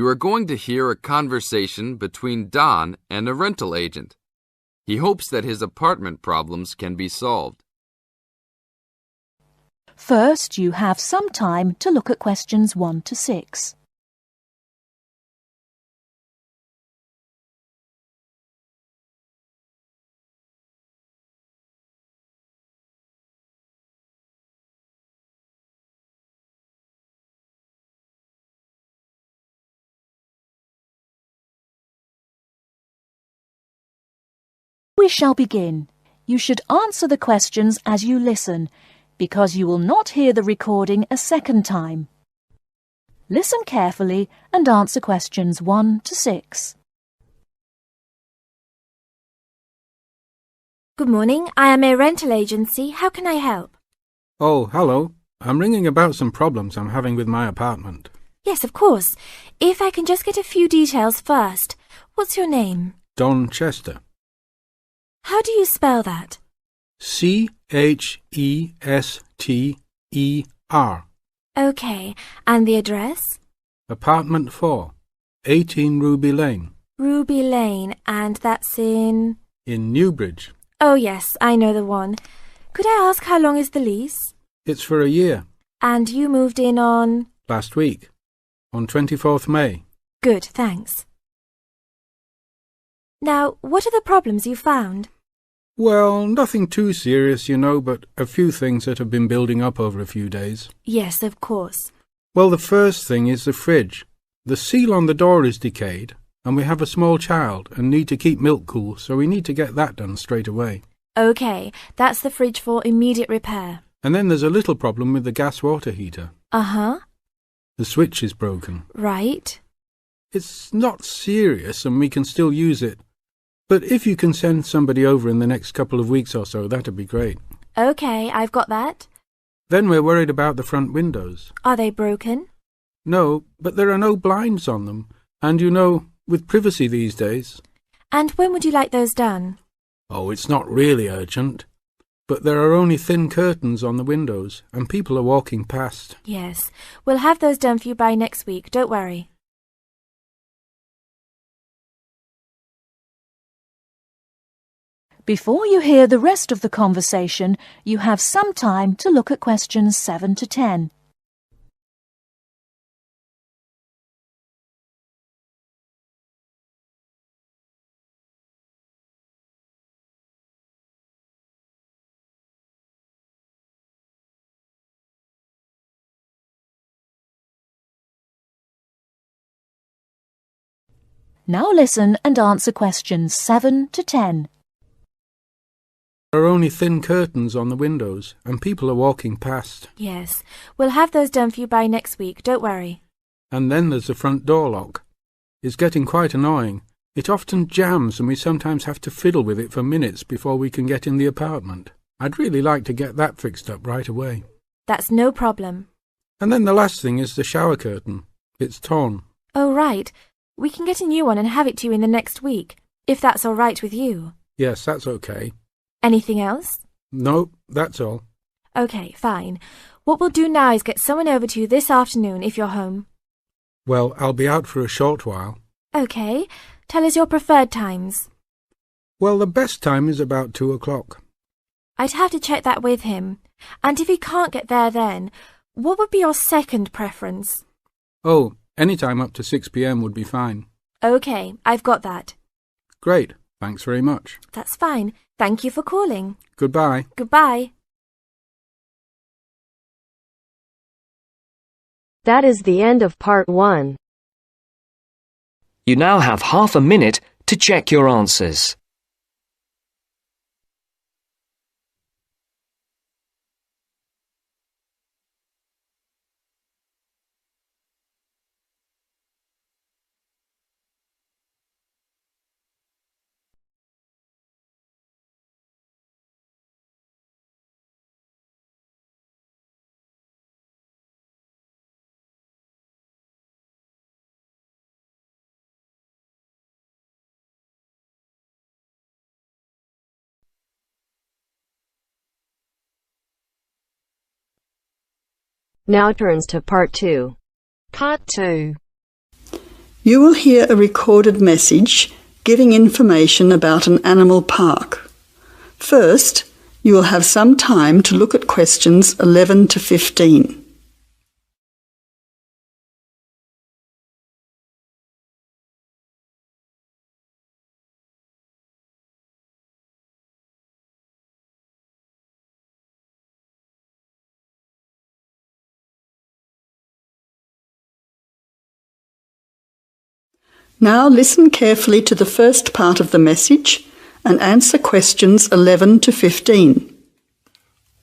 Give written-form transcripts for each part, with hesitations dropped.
You are going to hear a conversation between Don and a rental agent. He hopes that his apartment problems can be solved. First, you have some time to look at questions 1 to 6. We shall begin. You should answer the questions as you listen, because you will not hear the recording a second time. Listen carefully and answer questions 1 to 6. Good morning. I am a rental agency. How can I help? Oh, hello. I'm ringing about some problems I'm having with my apartment. Yes, of course. If I can just get a few details first. What's your name? Don Chester. How do you spell that? Chester. Okay. And the address? Apartment 4, 18 Ruby Lane. Ruby Lane. And that's in Newbridge. Oh, yes, I know the one. Could I ask how long is the lease? It's for a year. And you moved in on? Last week, on 24th May. Good, thanks. Now, what are the problems you found? Well, nothing too serious, you know, but a few things that have been building up over a few days. Yes, of course. Well, the first thing is the fridge. The seal on the door is decayed, and we have a small child and need to keep milk cool, so we need to get that done straight away. Okay, that's the fridge for immediate repair. And then there's a little problem with the gas water heater. Uh-huh. The switch is broken. Right. It's not serious and we can still use it. But if you can send somebody over in the next couple of weeks or so, that'd be great. Okay, I've got that. Then we're worried about the front windows. Are they broken? No, but there are no blinds on them. And you know, with privacy these days. And when would you like those done? Oh, it's not really urgent. But there are only thin curtains on the windows, and people are walking past. Yes, we'll have those done for you by next week, don't worry. Before you hear the rest of the conversation, you have some time to look at questions 7 to 10. Now listen and answer questions 7 to 10. There are only thin curtains on the windows, and people are walking past. Yes, we'll have those done for you by next week, don't worry. And then there's the front door lock. It's getting quite annoying. It often jams and we sometimes have to fiddle with it for minutes before we can get in the apartment. I'd really like to get that fixed up right away. That's no problem. And then the last thing is the shower curtain. It's torn. Oh, right. We can get a new one and have it to you in the next week, if that's all right with you. Yes, that's okay. Anything else? No, that's all. Okay, fine. What we'll do now is get someone over to you this afternoon if you're home. Well, I'll be out for a short while. Okay. Tell us your preferred times. Well, the best time is about 2 o'clock. I'd have to check that with him. And if he can't get there then, what would be your second preference? Oh, any time up to 6 p.m. would be fine. Okay, I've got that. Great. Thanks very much. That's fine. Thank you for calling. Goodbye. Goodbye. That is the end of part 1. You now have half a minute to check your answers. Now turns to part 2. Part 2. You will hear a recorded message giving information about an animal park. First, you will have some time to look at questions 11 to 15. Now listen carefully to the first part of the message and answer questions 11 to 15.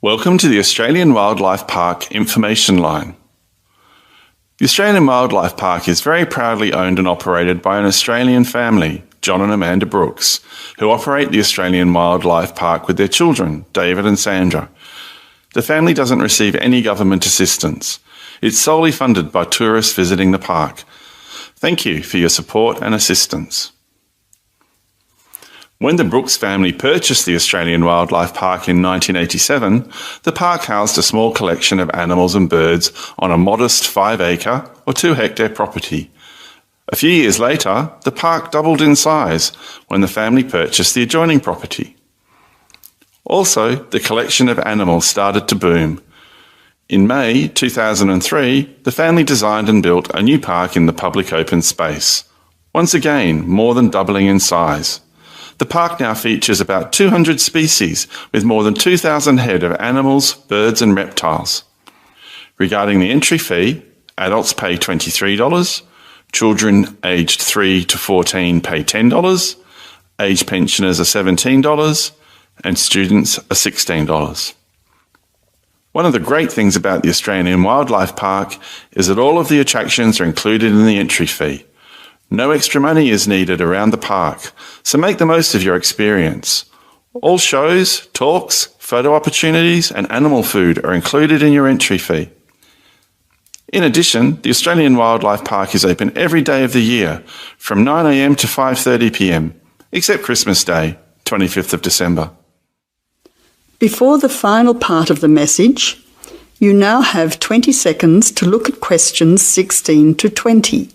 Welcome to the Australian Wildlife Park Information Line. The Australian Wildlife Park is very proudly owned and operated by an Australian family, John and Amanda Brooks, who operate the Australian Wildlife Park with their children, David and Sandra. The family doesn't receive any government assistance. It's solely funded by tourists visiting the park. Thank you for your support and assistance. When the Brooks family purchased the Australian Wildlife Park in 1987, the park housed a small collection of animals and birds on a modest 5-acre or 2-hectare property. A few years later, the park doubled in size when the family purchased the adjoining property. Also, the collection of animals started to boom. In May 2003, the family designed and built a new park in the public open space, once again more than doubling in size. The park now features about 200 species with more than 2,000 head of animals, birds and reptiles. Regarding the entry fee, adults pay $23, children aged 3 to 14 pay $10, age pensioners are $17 and students are $16. One of the great things about the Australian Wildlife Park is that all of the attractions are included in the entry fee. No extra money is needed around the park, so make the most of your experience. All shows, talks, photo opportunities and animal food are included in your entry fee. In addition, the Australian Wildlife Park is open every day of the year from 9 a.m. to 5:30 p.m, except Christmas Day, 25th of December. Before the final part of the message, you now have 20 seconds to look at questions 16 to 20.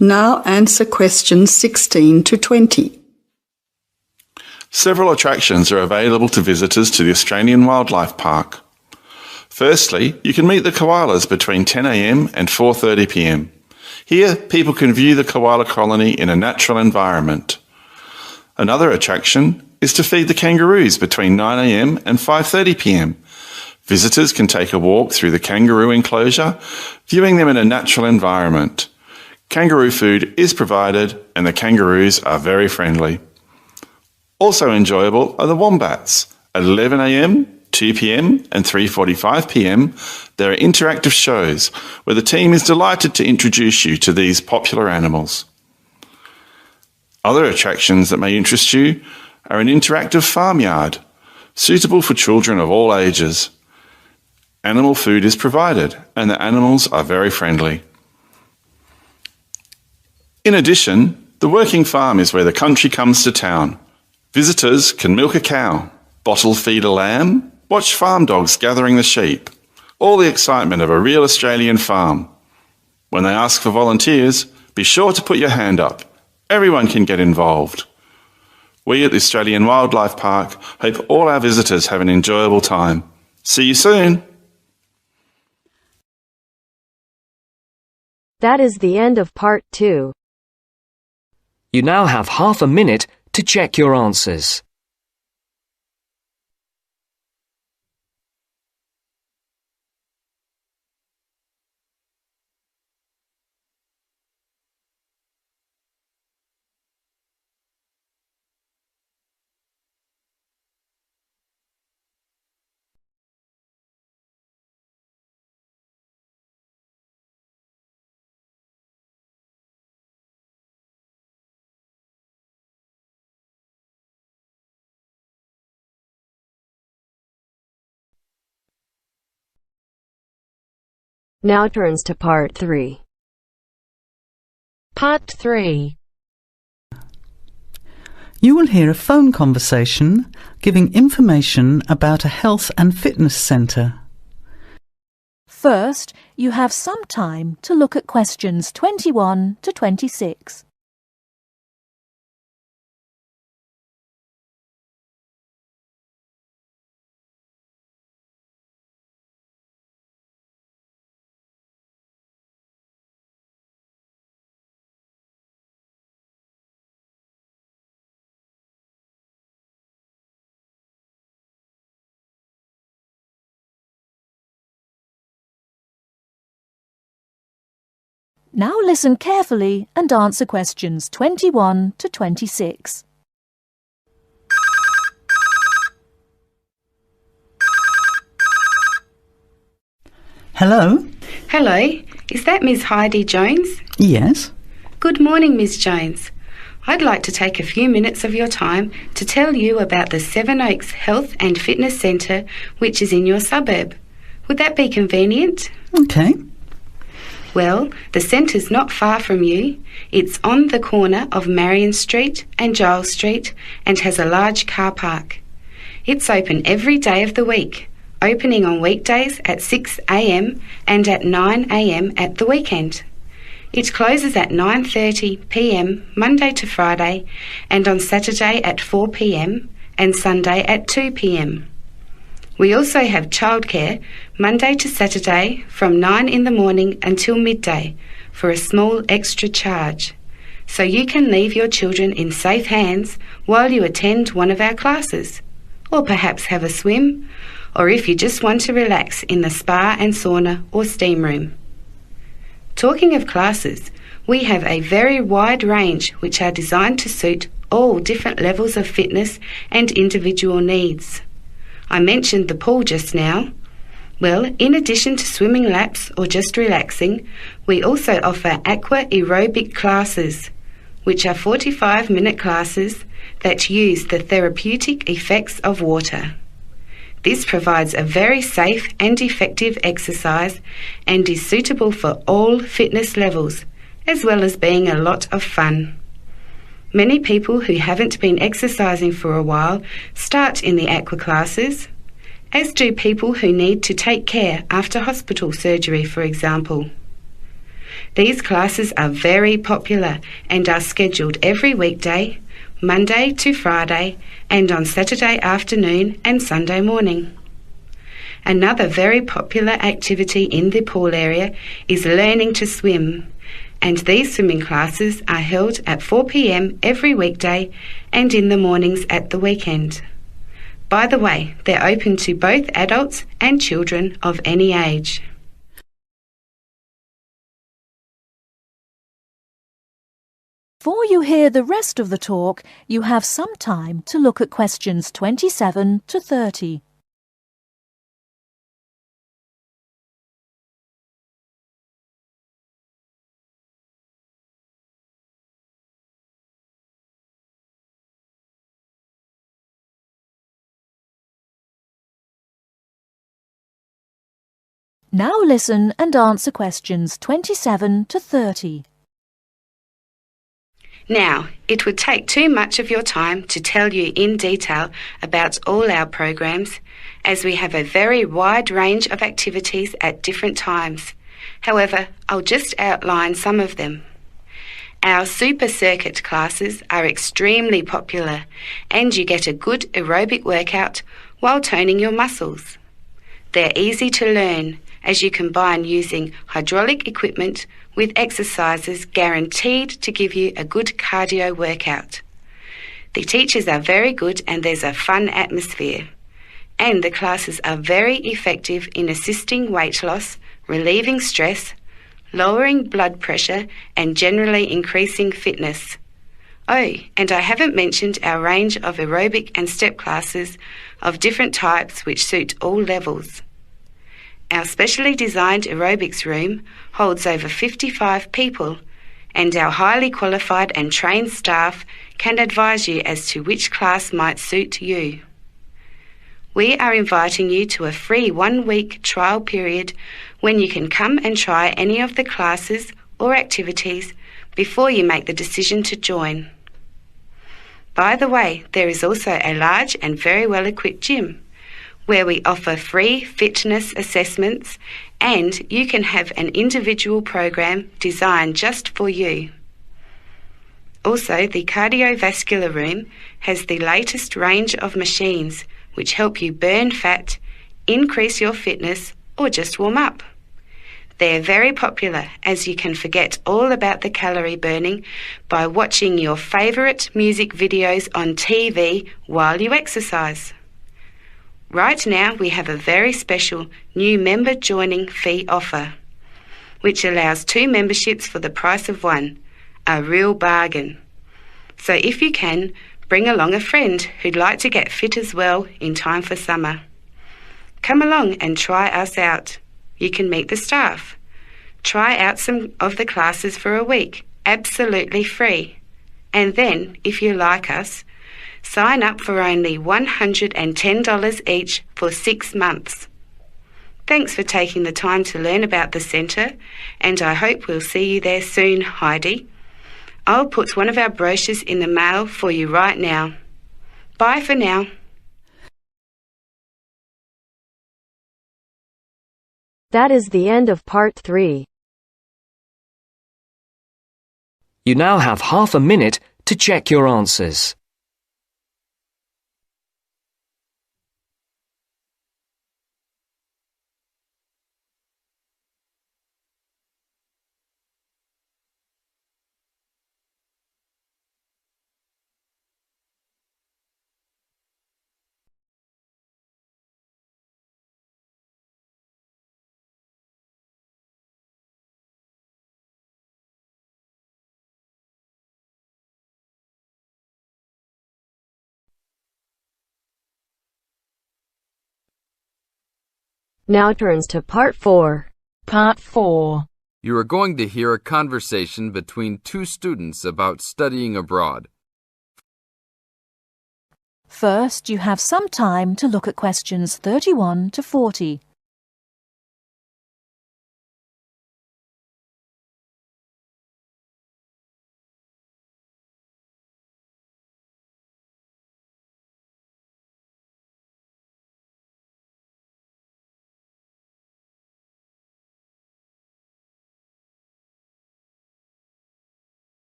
Now answer questions 16 to 20. Several attractions are available to visitors to the Australian Wildlife Park. Firstly, you can meet the koalas between 10 a.m. and 4:30 p.m. Here, people can view the koala colony in a natural environment. Another attraction is to feed the kangaroos between 9 a.m. and 5:30 p.m. Visitors can take a walk through the kangaroo enclosure, viewing them in a natural environment. Kangaroo food is provided and the kangaroos are very friendly. Also enjoyable are the wombats. At 11 a.m, 2 p.m and 3:45 p.m, there are interactive shows where the team is delighted to introduce you to these popular animals. Other attractions that may interest you are an interactive farmyard, suitable for children of all ages. Animal food is provided and the animals are very friendly. In addition, the working farm is where the country comes to town. Visitors can milk a cow, bottle feed a lamb, watch farm dogs gathering the sheep. All the excitement of a real Australian farm. When they ask for volunteers, be sure to put your hand up. Everyone can get involved. We at the Australian Wildlife Park hope all our visitors have an enjoyable time. See you soon. That is the end of part 2. You now have half a minute to check your answers. Now turns to part 3. Part 3. You will hear a phone conversation giving information about a health and fitness centre. First, you have some time to look at questions 21 to 26. Now listen carefully and answer questions 21 to 26. Hello? Hello, is that Miss Heidi Jones? Yes? Good morning, Miss Jones. I'd like to take a few minutes of your time to tell you about the Seven Oaks Health and Fitness Centre, which is in your suburb. Would that be convenient? OK. Well, the centre's not far from you. It's on the corner of Marion Street and Giles Street and has a large car park. It's open every day of the week, opening on weekdays at 6 a.m. and at 9 a.m. at the weekend. It closes at 9:30 p.m. Monday to Friday and on Saturday at 4 p.m. and Sunday at 2 p.m. We also have childcare Monday to Saturday from 9 in the morning until midday for a small extra charge, so you can leave your children in safe hands while you attend one of our classes, or perhaps have a swim, or if you just want to relax in the spa and sauna or steam room. Talking of classes, we have a very wide range which are designed to suit all different levels of fitness and individual needs. I mentioned the pool just now. Well, in addition to swimming laps or just relaxing, we also offer aqua aerobic classes, which are 45-minute classes that use the therapeutic effects of water. This provides a very safe and effective exercise and is suitable for all fitness levels, as well as being a lot of fun. Many people who haven't been exercising for a while start in the aqua classes, as do people who need to take care after hospital surgery, for example. These classes are very popular and are scheduled every weekday, Monday to Friday, and on Saturday afternoon and Sunday morning. Another very popular activity in the pool area is learning to swim, and these swimming classes are held at 4 p.m. every weekday and in the mornings at the weekend. By the way, they're open to both adults and children of any age. Before you hear the rest of the talk, you have some time to look at questions 27 to 30. Now listen and answer questions 27 to 30. Now, it would take too much of your time to tell you in detail about all our programs, as we have a very wide range of activities at different times. However, I'll just outline some of them. Our super circuit classes are extremely popular, and you get a good aerobic workout while toning your muscles. They're easy to learn, as you combine using hydraulic equipment with exercises guaranteed to give you a good cardio workout. The teachers are very good and there's a fun atmosphere. And the classes are very effective in assisting weight loss, relieving stress, lowering blood pressure and generally increasing fitness. Oh, and I haven't mentioned our range of aerobic and step classes of different types which suit all levels. Our specially designed aerobics room holds over 55 people, and our highly qualified and trained staff can advise you as to which class might suit you. we are inviting you to a free 1-week trial period when you can come and try any of the classes or activities before you make the decision to join. By the way, there is also a large and very well-equipped gym where we offer free fitness assessments, and you can have an individual program designed just for you. Also, the cardiovascular room has the latest range of machines which help you burn fat, increase your fitness, or just warm up. They're very popular as you can forget all about the calorie burning by watching your favourite music videos on TV while you exercise. Right now we have a very special new member joining fee offer, which allows 2 memberships for the price of 1, a real bargain. So if you can, bring along a friend who'd like to get fit as well in time for summer. Come along and try us out. You can meet the staff. Try out some of the classes for a week, absolutely free. And then, if you like us, sign up for only $110 each for 6 months. Thanks for taking the time to learn about the centre, and I hope we'll see you there soon, Heidi. I'll put one of our brochures in the mail for you right now. Bye for now. That is the end of part 3. You now have half a minute to check your answers. Now turns to part 4. Part 4. You are going to hear a conversation between 2 students about studying abroad. First, you have some time to look at questions 31 to 40.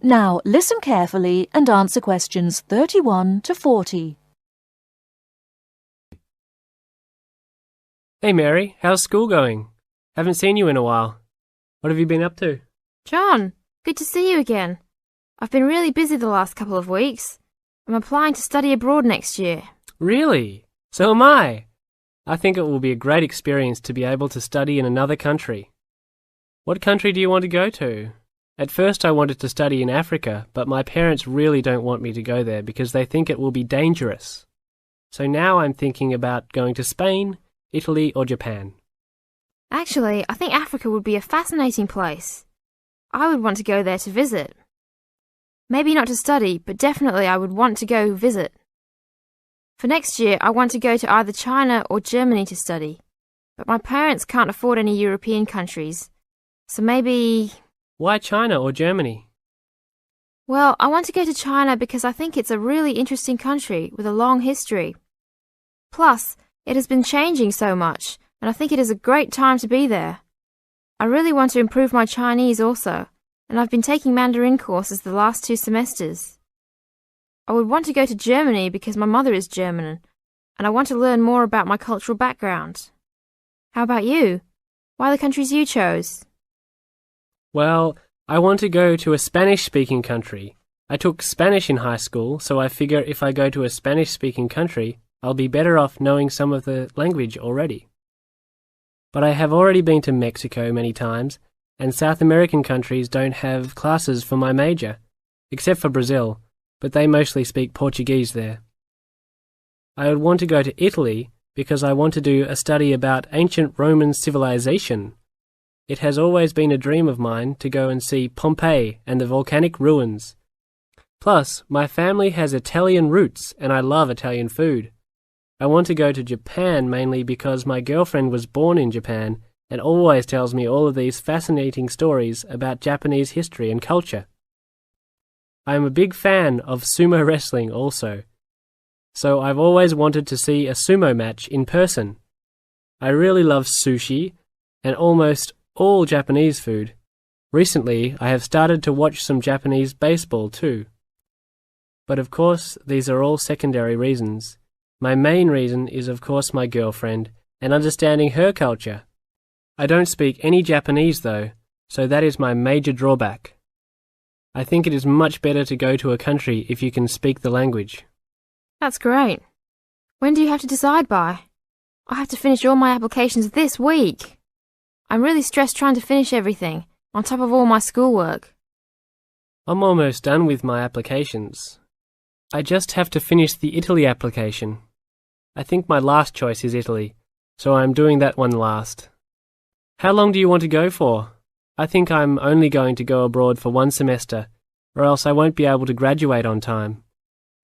Now listen carefully and answer questions 31 to 40. Hey Mary, how's school going? Haven't seen you in a while. What have you been up to? John, good to see you again. I've been really busy the last couple of weeks. I'm applying to study abroad next year. Really? So am I. I think it will be a great experience to be able to study in another country. What country do you want to go to? At first I wanted to study in Africa, but my parents really don't want me to go there because they think it will be dangerous. So now I'm thinking about going to Spain, Italy or Japan. Actually, I think Africa would be a fascinating place. I would want to go there to visit. Maybe not to study, but definitely I would want to go visit. For next year, I want to go to either China or Germany to study, but my parents can't afford any European countries, so maybe... Why China or Germany? Well, I want to go to China because I think it's a really interesting country with a long history. Plus, it has been changing so much, and I think it is a great time to be there. I really want to improve my Chinese also, and I've been taking Mandarin courses the last 2 semesters. I would want to go to Germany because my mother is German, and I want to learn more about my cultural background. How about you? Why the countries you chose? Well, I want to go to a Spanish-speaking country. I took Spanish in high school, so I figure if I go to a Spanish-speaking country, I'll be better off knowing some of the language already. But I have already been to Mexico many times, and South American countries don't have classes for my major, except for Brazil, but they mostly speak Portuguese there. I would want to go to Italy because I want to do a study about ancient Roman civilization. It has always been a dream of mine to go and see Pompeii and the volcanic ruins. Plus, my family has Italian roots and I love Italian food. I want to go to Japan mainly because my girlfriend was born in Japan and always tells me all of these fascinating stories about Japanese history and culture. I am a big fan of sumo wrestling also, so I've always wanted to see a sumo match in person. I really love sushi and almost all Japanese food. Recently, I have started to watch some Japanese baseball too. But of course, these are all secondary reasons. My main reason is of course my girlfriend and understanding her culture. I don't speak any Japanese though, so that is my major drawback. I think it is much better to go to a country if you can speak the language. That's great. When do you have to decide by? I have to finish all my applications this week. I'm really stressed trying to finish everything, on top of all my schoolwork. I'm almost done with my applications. I just have to finish the Italy application. I think my last choice is Italy, so I'm doing that one last. How long do you want to go for? I think I'm only going to go abroad for 1 semester, or else I won't be able to graduate on time.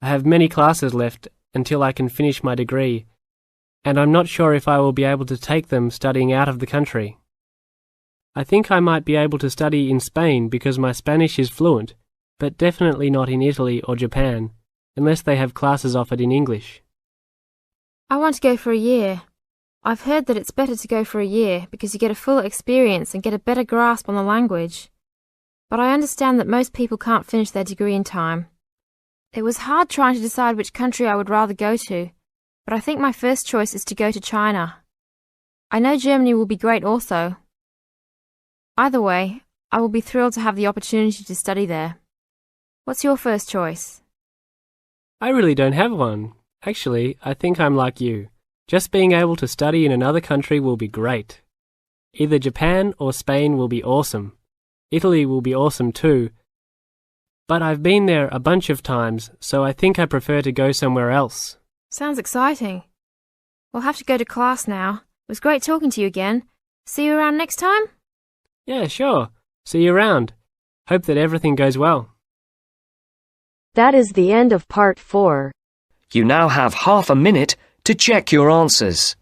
I have many classes left until I can finish my degree, and I'm not sure if I will be able to take them studying out of the country. I think I might be able to study in Spain because my Spanish is fluent, but definitely not in Italy or Japan, unless they have classes offered in English. I want to go for a year. I've heard that it's better to go for a year because you get a full experience and get a better grasp on the language. But I understand that most people can't finish their degree in time. It was hard trying to decide which country I would rather go to, but I think my first choice is to go to China. I know Germany will be great also. Either way, I will be thrilled to have the opportunity to study there. What's your first choice? I really don't have one. Actually, I think I'm like you. Just being able to study in another country will be great. Either Japan or Spain will be awesome. Italy will be awesome too. But I've been there a bunch of times, so I think I prefer to go somewhere else. Sounds exciting. We'll have to go to class now. It was great talking to you again. See you around next time? Yeah, sure. See you around. Hope that everything goes well. That is the end of part 4. You now have half a minute to check your answers.